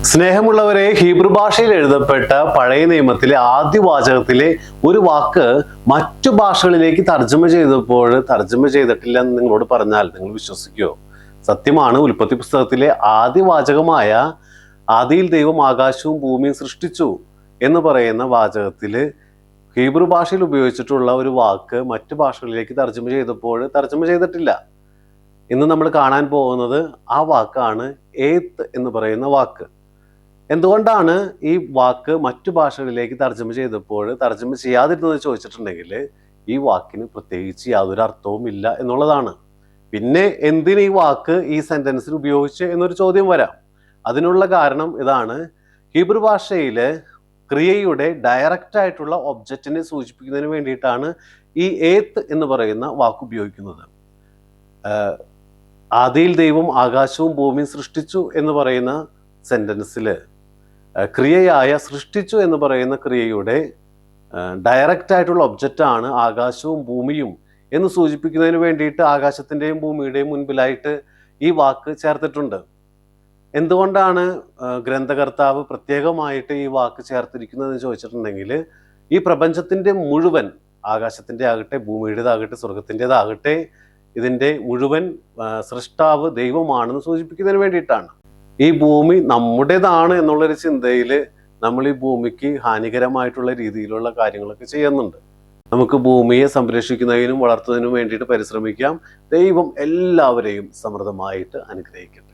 സ്നേഹമുള്ളവരെ, ഹീബ്രു ഭാഷയിൽ എഴുതപ്പെട്ട പഴയ നിയമത്തിലെ ആദ്യ വാചകത്തിലെ ഒരു വാക്ക് മറ്റു ഭാഷകളിലേക്ക് തർജ്ജമ ചെയ്തിട്ടില്ല എന്ന് നിങ്ങളോട് പറഞ്ഞാൽ നിങ്ങൾ വിശ്വസിക്കുമോ? സത്യമാണ്. ഉൽപ്പത്തി പുസ്തകത്തിലെ ആദ്യ വാചകമായ ആദിയിൽ ദൈവം ആകാശവും ഭൂമിയും സൃഷ്ടിച്ചു എന്ന് പറയുന്ന വാചകത്തില് ഹീബ്രു ഭാഷയിൽ ഉപയോഗിച്ചിട്ടുള്ള ഒരു വാക്ക് മറ്റു ഭാഷകളിലേക്ക് തർജ്ജമ ചെയ്തിട്ടില്ല. ഇന്ന് നമ്മൾ കാണാൻ പോകുന്നത് ആ വാക്കാണ് ഏത്ത് എന്ന് പറയുന്ന വാക്ക്. എന്തുകൊണ്ടാണ് ഈ വാക്ക് മറ്റു ഭാഷകളിലേക്ക് തർജ്ജമ ചെയ്യാതിരുന്നത് ചോദിച്ചിട്ടുണ്ടെങ്കിൽ ഈ വാക്കിന് പ്രത്യേകിച്ച് യാതൊരു അർത്ഥവും ഇല്ല എന്നുള്ളതാണ്. പിന്നെ എന്തിന് ഈ വാക്ക് ഈ സെന്റൻസിൽ ഉപയോഗിച്ച് എന്നൊരു ചോദ്യം വരാം. അതിനുള്ള കാരണം ഇതാണ്. ഹീബ്രു ഭാഷയിലെ ക്രിയയുടെ ഡയറക്റ്റ് ആയിട്ടുള്ള ഒബ്ജക്റ്റിനെ സൂചിപ്പിക്കുന്നതിന് വേണ്ടിയിട്ടാണ് ഈ ഏത്ത് എന്ന് പറയുന്ന വാക്ക് ഉപയോഗിക്കുന്നത്. ആദിയിൽ ദൈവം ആകാശവും ഭൂമിയും സൃഷ്ടിച്ചു എന്ന് പറയുന്ന സെന്റൻസിൽ ക്രിയയായ സൃഷ്ടിച്ചു എന്ന് പറയുന്ന ക്രിയയുടെ ഡയറക്റ്റ് ആയിട്ടുള്ള ഒബ്ജക്റ്റാണ് ആകാശവും ഭൂമിയും എന്ന് സൂചിപ്പിക്കുന്നതിന് വേണ്ടിയിട്ട് ആകാശത്തിൻ്റെയും ഭൂമിയുടെയും മുൻപിലായിട്ട് ഈ വാക്ക് ചേർത്തിട്ടുണ്ട്. എന്തുകൊണ്ടാണ് ഗ്രന്ഥകർത്താവ് പ്രത്യേകമായിട്ട് ഈ വാക്ക് ചേർത്തിരിക്കുന്നതെന്ന് ചോദിച്ചിട്ടുണ്ടെങ്കിൽ ഈ പ്രപഞ്ചത്തിൻ്റെ മുഴുവൻ, ആകാശത്തിൻ്റെ ആകട്ടെ ഭൂമിയുടേതാകട്ടെ സ്വർഗത്തിൻ്റെതാകട്ടെ, ഇതിൻ്റെ മുഴുവൻ സൃഷ്ടാവ് ദൈവമാണെന്ന് സൂചിപ്പിക്കുന്നതിന് വേണ്ടിയിട്ടാണ്. ഈ ഭൂമി നമ്മുടേതാണ് എന്നുള്ളൊരു ചിന്തയിൽ നമ്മൾ ഈ ഭൂമിക്ക് ഹാനികരമായിട്ടുള്ള രീതിയിലുള്ള കാര്യങ്ങളൊക്കെ ചെയ്യുന്നുണ്ട്. നമുക്ക് ഭൂമിയെ സംരക്ഷിക്കുന്നതിനും വളർത്തുന്നതിനും വേണ്ടിയിട്ട് പരിശ്രമിക്കാം. ദൈവം എല്ലാവരെയും സമൃദ്ധമായിട്ട് അനുഗ്രഹിക്കും.